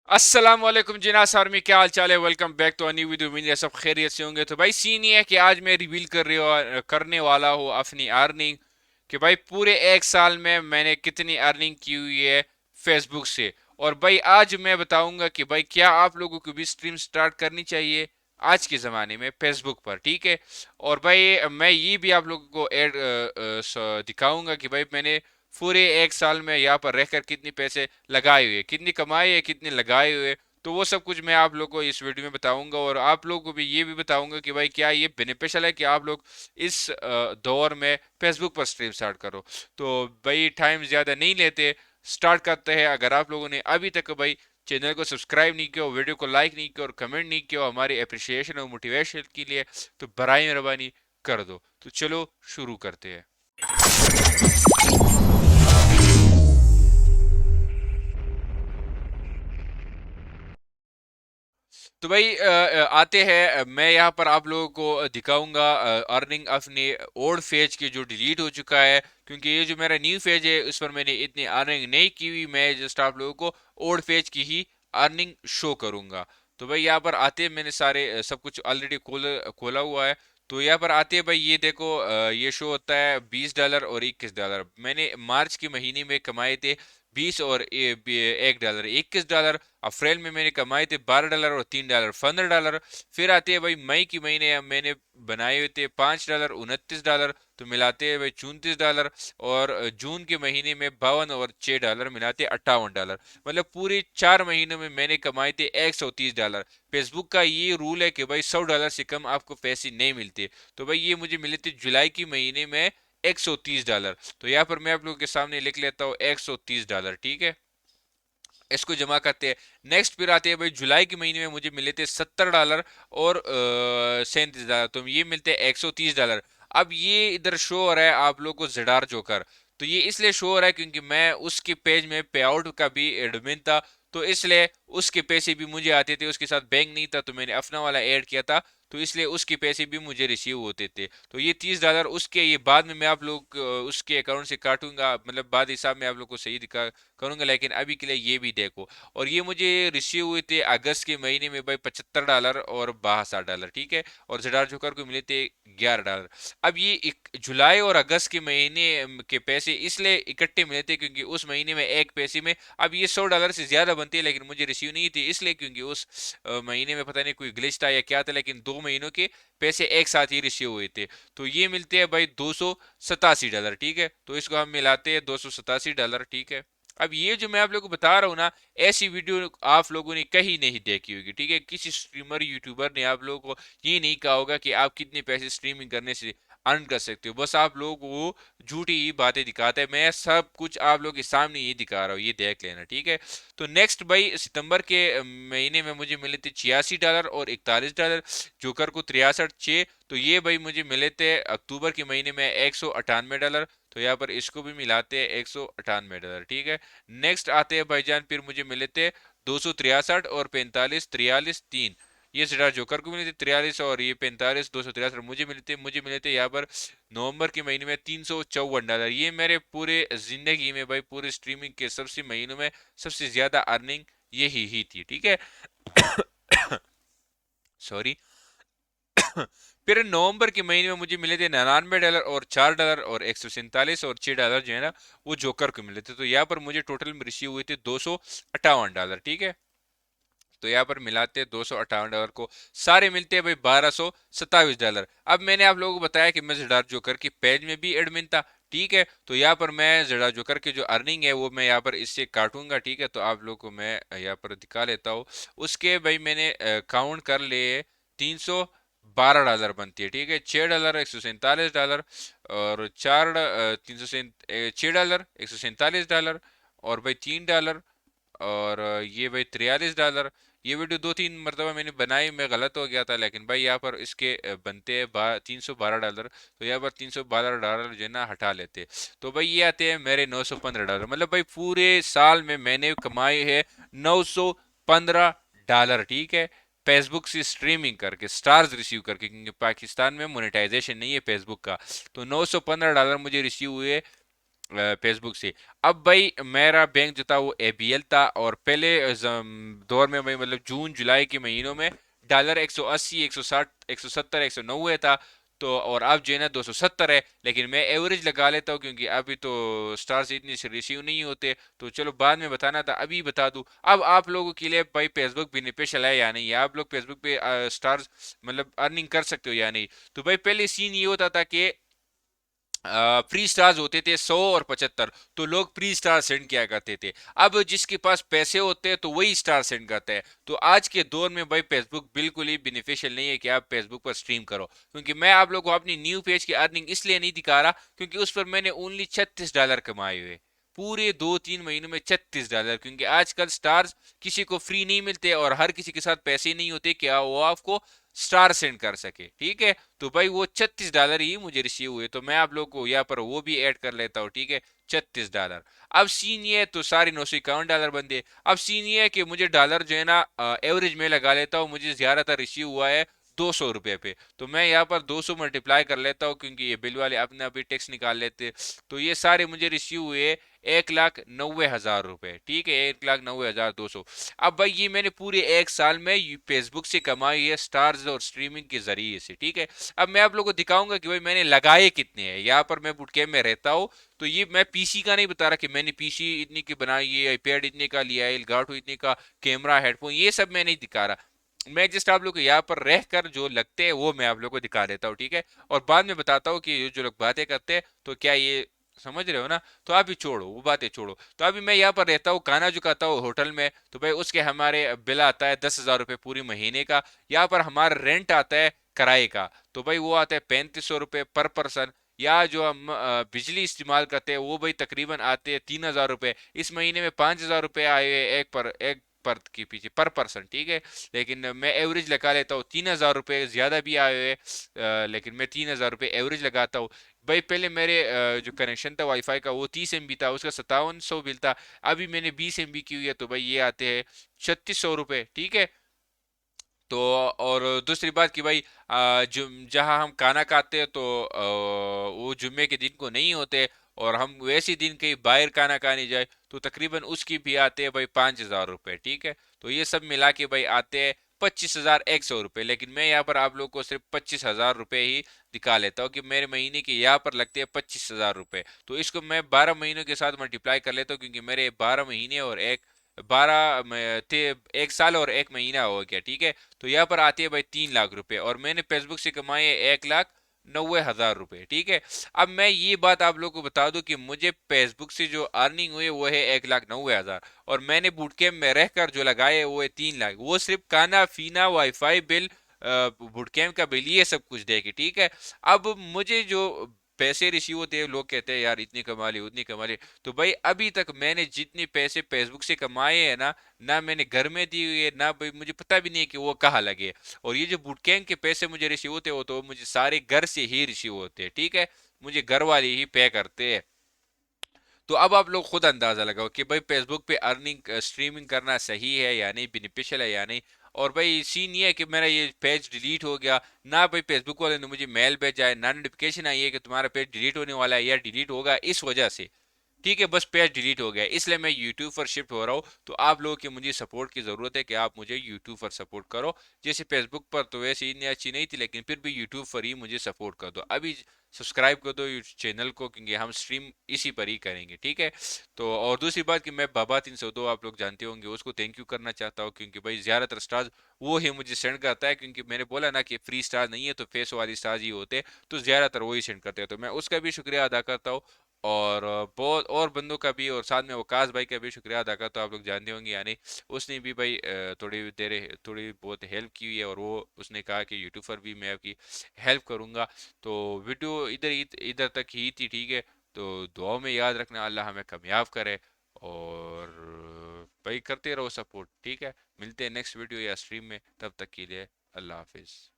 अस्सलाम वालेकुम जिनास आर्मी, क्या हाल चाल है। Welcome back to new video. उम्मीद है सब खैरियत से होंगे। तो भाई सीन ये है कि आज मैं रिवील करने वाला हूँ अपनी अर्निंग कि भाई पूरे एक साल में मैंने कितनी अर्निंग की हुई है फेसबुक से। और भाई आज मैं बताऊंगा कि भाई क्या आप लोगों को भी स्ट्रीम स्टार्ट करनी चाहिए आज के ज़माने में फेसबुक पर, ठीक है। और भाई मैं ये भी आप लोगों को दिखाऊंगा कि भाई मैंने पूरे एक साल में यहाँ पर रहकर कितने पैसे लगाए हुए, कितनी कमाई है, कितने लगाए हुए। तो वो सब कुछ मैं आप लोगों को इस वीडियो में बताऊंगा। और आप लोगों को भी ये भी बताऊंगा कि भाई क्या ये बेनिफिशियल है कि आप लोग इस दौर में फेसबुक पर स्ट्रीम स्टार्ट करो। तो भाई टाइम ज़्यादा नहीं लेते, स्टार्ट करते हैं। अगर आप लोगों ने अभी तक भाई चैनल को सब्सक्राइब नहीं किया, वीडियो को लाइक नहीं किया और कमेंट नहीं किया हमारी अप्रिसिएशन और मोटिवेशन के लिए, तो बराए मेहरबानी कर दो। तो चलो शुरू करते हैं। तो भाई आते हैं, मैं यहाँ पर आप लोगों को दिखाऊंगा अर्निंग अपने ओल्ड फेज की जो डिलीट हो चुका है, क्योंकि ये जो मेरा न्यू फेज है उस पर मैंने इतनी अर्निंग नहीं की हुई। मैं जस्ट आप लोगों को ओल्ड फेज की ही अर्निंग शो करूंगा। तो भाई यहाँ पर आते हैं, मैंने सारे सब कुछ ऑलरेडी खोला हुआ है। तो यहाँ पर आते हैं भाई, ये देखो ये शो होता है $20 और $21। मैंने मार्च के महीने में कमाए थे 20 और $1, $21। अप्रैल में मैंने कमाए थे $12 और $3, $15। फिर आते हैं भाई मई के महीने, मैंने बनाए हुए थे $5, $29। तो मिलाते हैं भाई $34। और जून के महीने में 52 और $6 मिलाते $58। मतलब पूरे 4 महीनों में मैंने कमाए थे $130। फेसबुक का ये रूल है कि भाई $100 से कम आपको पैसे नहीं मिलते। तो भाई ये मुझे मिले थे जुलाई के महीने में $130। तो यहाँ पर मैं आप लोगों के सामने लिख लेता हूँ $130, ठीक है। इसको जमा करते हैं। नेक्स्ट फिर आते हैं भाई जुलाई के महीने में मुझे मिले थे $70 और $37। तो ये मिलते हैं $130। अब ये इधर शो हो रहा है आप लोग को जेडार जोकर। तो ये इसलिए शो हो रहा है क्योंकि मैं उसके पेज में पे आउट का भी एडमिन था, तो इसलिए उसके पैसे भी मुझे आते थे। उसके साथ बैंक नहीं था तो मैंने अपना वाला ऐड किया था, तो इसलिए उसके पैसे भी मुझे रिसीव होते थे। तो ये $30 उसके, ये बाद में मैं आप लोग उसके अकाउंट से काटूंगा, मतलब बाद हिसाब में आप लोग को सही दिखा करूंगा, लेकिन अभी के लिए ये भी देखो। और ये मुझे रिसीव हुए थे अगस्त के महीने में भाई $75 और $62, ठीक है। और जडार जोकर को मिले थे $11। अब ये जुलाई और अगस्त के महीने के पैसे इसलिए इकट्ठे मिले थे क्योंकि उस महीने में एक पैसे में, अब ये $100 से ज्यादा बनती है लेकिन मुझे रिसीव नहीं थी, इसलिए क्योंकि उस महीने में पता नहीं कोई ग्लिच था या क्या था, लेकिन 2 महीनों के पैसे एक साथ ही रिसीव हुए थे। तो ये मिलते हैं भाई $287, ठीक है। तो इसको हम मिलाते हैं $287, ठीक है। अब ये जो मैं आप लोगों को बता रहा हूँ ना, ऐसी वीडियो आप लोगों ने कहीं नहीं देखी होगी, ठीक है। किसी स्ट्रीमर यूट्यूबर ने आप लोगों को ये नहीं कहा होगा कि आप कितने पैसे स्ट्रीमिंग करने से अर्न कर सकते हो। बस आप लोग वो झूठी ही बातें दिखाते हैं। मैं सब कुछ आप लोगों के सामने ये दिखा रहा हूँ, ये देख लेना, ठीक है। तो नेक्स्ट भाई सितंबर के महीने में मुझे मिले थे $86 और $41। जोकर को 63 6। तो ये भाई मुझे मिले थे अक्टूबर के महीने में $198। तो यहाँ पर इसको भी मिलाते हैं $198, ठीक है। नेक्स्ट आते हैं भाईजान, फिर मुझे मिले थे 263 और 45 43 3। ये सितार जोकर को मिले थे 43 और ये 45 263 मुझे मिले थे यहाँ पर नवंबर के महीने में $354। ये मेरे पूरे जिंदगी में भाई पूरे स्ट्रीमिंग के सबसे महीनों में सबसे ज्यादा अर्निंग यही ही थी, ठीक है। सॉरी। फिर नवंबर के महीने में मुझे मिले थे $99 और $4 और $147 और $6 जो है ना, वो जोकर को मिले थे। तो यहाँ पर मुझे टोटल में रिसीव हुए थे $258, ठीक है। तो यहाँ पर मिलाते हैं $258 को, सारे मिलते हैं भाई $1227। अब मैंने आप लोगों को बताया कि मैं जडार जोकर की पेज में भी एडमिन था, ठीक है। तो यहाँ पर मैं जडार जोकर की जो अर्निंग है वो मैं यहाँ पर इससे काटूंगा, ठीक है। तो आप लोगों को मैं यहाँ पर दिखा लेता हूँ। उसके भाई मैंने काउंट कर लिए, $312 बनती है, ठीक है। $6 $147 और 6 $147 और भाई $3 और ये भाई $43। ये वीडियो 2 3 मरतबा मैंने बनाई, मैं गलत हो गया था, लेकिन भाई यहाँ पर इसके बनते हैं $312। तो यहाँ पर $312 जो है ना हटा लेते। तो भाई ये आते हैं मेरे $915। मतलब भाई पूरे साल में मैंने कमाए हैं $915, ठीक है। फेसबुक से स्ट्रीमिंग करके, स्टार्स रिसीव करके, क्योंकि पाकिस्तान में मोनेटाइजेशन नहीं है फेसबुक का। तो $915 मुझे रिसीव हुए फेसबुक से। अब भाई मेरा बैंक जो था वो एबीएल था, और पहले दौर में भाई मतलब जून जुलाई के महीनों में डॉलर 180 160 170 190 था। तो और अब जो है ना 270 है, लेकिन मैं एवरेज लगा लेता हूँ क्योंकि अभी तो स्टार्स इतनी से रिसीव नहीं होते। तो चलो बाद में बताना था, अभी बता दूं। अब आप लोगों के लिए भाई फेसबुक बेनिफिशियल है या नहीं, आप लोग फेसबुक पे स्टार्स मतलब अर्निंग कर सकते हो या नहीं। तो भाई पहले सीन ये होता था कि फ्री स्टार्स होते थे 100 और 75, तो लोग फ्री स्टार सेंड किया करते थे। अब जिसके पास पैसे होते हैं तो वही स्टार सेंड करता है। तो आज के दौर में भाई फेसबुक बिल्कुल ही बेनिफिशियल नहीं है कि आप फेसबुक पर स्ट्रीम करो, क्योंकि मैं आप लोगों को अपनी न्यू पेज की अर्निंग इसलिए नहीं दिखा रहा क्योंकि उस पर मैंने ओनली $36 कमाए हुए पूरे 2-3 महीनों में। $36, क्योंकि आजकल स्टार्स किसी को फ्री नहीं मिलते और हर किसी के साथ पैसे नहीं होते क्या वो आपको स्टार सेंड कर सके, ठीक है। तो भाई वो $36 ही मुझे रिसीव हुए, तो मैं आप लोग को यहाँ पर वो भी ऐड कर लेता हूँ, ठीक है। $36। अब सीन ये है तो सारे $951 बनते। अब सीन ये है कि मुझे डॉलर जो है ना एवरेज में लगा लेता हूँ, मुझे ज्यादातर रिसीव हुआ है $200 पे। तो मैं यहाँ पर 200 मल्टीप्लाई कर लेता हूँ क्योंकि ये बिल वाले अपने आप ही टैक्स निकाल लेते। तो ये सारे मुझे रिसीव हुए 1,90,000 रुपए, ठीक है। 1,90,200। अब भाई ये मैंने पूरे एक साल में फेसबुक से कमाई है स्टार्स और स्ट्रीमिंग के जरिए से, ठीक है। अब मैं आप लोगों को दिखाऊंगा कि भाई मैंने लगाए कितने हैं। यहाँ पर मैं बुटकैम्प में रहता हूँ, तो ये मैं पीसी का नहीं बता रहा कि मैंने पीसी इतनी की बनाई है, आईपैड इतने का लिया है, एलगाटो इतने का, कैमरा, हेडफोन, ये सब मैं नहीं दिखा रहा। मैं जस्ट आप लोग को यहाँ पर रह कर जो लगते हैं वो मैं आप लोग को दिखा देता हूँ, ठीक है। और बाद में बताता हूँ कि ये जो लोग बातें करते हैं तो क्या ये समझ रहे हो ना। तो अभी छोड़ो वो बातें छोड़ो। तो अभी मैं यहाँ पर रहता हूँ, खाना जो खाता हूँ होटल में, तो भाई उसके हमारे बिल आता है $10,000 पूरी महीने का। यहाँ पर हमारा रेंट आता है किराए का, तो भाई वो आता है ₹3500 पर पर्सन। या जो हम बिजली इस्तेमाल करते हैं वो भाई तकरीबन आते हैं $3000। इस महीने में $5000 आए हुए एक पर के पीछे पर पर्सन, ठीक है। लेकिन मैं एवरेज लगा लेता हूँ $3000, ज्यादा भी आए हुए लेकिन मैं $3000 एवरेज लगाता हूँ। भाई पहले मेरे जो कनेक्शन था वाईफाई का वो 30 MB था, उसका 5700 बिल था। अभी मैंने 20 MB की हुई है, तो भाई ये आते हैं $3600, ठीक है। तो और दूसरी बात कि भाई जहाँ हम खाना खाते हैं तो वो जुम्मे के दिन को नहीं होते, और हम वैसे दिन कहीं बाहर खाना खाने जाए तो तकरीबन उसकी भी आते हैं भाई $5000, ठीक है। तो ये सब मिला के भाई आते हैं $25,100। लेकिन मैं यहाँ पर आप लोग को सिर्फ $25,000 ही दिखा लेता हूँ कि मेरे महीने के यहाँ पर लगते हैं $25,000। तो इसको मैं 12 महीनों के साथ मल्टीप्लाई कर लेता हूँ क्योंकि मेरे 12 महीने और 1 साल और 1 महीना हो गया, ठीक है। तो यहाँ पर आती है भाई $3 लाख, और मैंने फेसबुक से कमाए 1,90,000 रुपए, ठीक है। अब मैं ये बात आप लोगों को बता दूं कि मुझे फेसबुक से जो अर्निंग हुई वो है 1,90,000, और मैंने बूटकैम्प में रहकर जो लगाए वो है 3 लाख। वो सिर्फ खाना पीना वाईफाई बिल बूटकैम्प का बिल ये सब कुछ देके, ठीक है। अब मुझे जो पैसे रिसीव होते हैं लोग कहते हैं यार इतनी कमा ली उतनी कमा ली। तो भाई अभी तक मैंने जितने पैसे फेसबुक से कमाए हैं ना, ना मैंने घर में दी हुई है, ना भाई मुझे पता भी नहीं है कि वो कहाँ लगे। और ये जो बूटकैम्प के पैसे मुझे रिसीव होते हो तो मुझे सारे घर से ही रिसीव होते हैं, ठीक है। मुझे घर वाले ही पे करते हैं। तो अब आप लोग खुद अंदाजा लगाओ कि भाई फेसबुक पे अर्निंग स्ट्रीमिंग करना सही है या नहीं, बेनिफिशियल है या नहीं। और भाई सीन ये है कि मेरा ये पेज डिलीट हो गया ना, भाई फेसबुक वाले ने मुझे मेल भेजा है ना नोटिफिकेशन आई है कि तुम्हारा पेज डिलीट होने वाला है या डिलीट होगा इस वजह से, ठीक है। बस पेज डिलीट हो गया, इसलिए मैं यूट्यूब पर शिफ्ट हो रहा हूँ। तो आप लोगों की मुझे सपोर्ट की ज़रूरत है कि आप मुझे यूट्यूब पर सपोर्ट करो। जैसे फेसबुक पर तो वैसे इतनी अच्छी नहीं थी, लेकिन फिर भी यूट्यूब पर ही मुझे सपोर्ट कर दो। अभी सब्सक्राइब कर दो चैनल को क्योंकि हम स्ट्रीम इसी पर ही करेंगे, ठीक है। तो और दूसरी बात कि मैं बाबा 302 आप लोग जानते होंगे उसको थैंक यू करना चाहता हूँ, क्योंकि भाई ज़्यादातर स्टार्स वो ही मुझे सेंड करता है, क्योंकि मैंने बोला ना कि फ्री स्टार नहीं है तो फेस वाली स्टार्स ही होते हैं, तो ज़्यादातर वही सेंड करते हैं। तो मैं उसका भी शुक्रिया अदा करता हूँ, और बहुत और बंदों का भी, और साथ में वकास भाई का भी शुक्रिया अदा करता हूँ। आप लोग जानते होंगे यानी उसने भी भाई थोड़ी बहुत हेल्प की हुई है, और वो उसने कहा कि यूट्यूब पर भी मैं आपकी हेल्प करूँगा। तो वीडियो इधर तक ही थी, ठीक है। तो दुआओं में याद रखना अल्लाह हमें कामयाब करे, और भाई करते रहो सपोर्ट, ठीक है। मिलते हैं नेक्स्ट वीडियो या स्ट्रीम में, तब तक के लिए अल्लाह हाफिज़।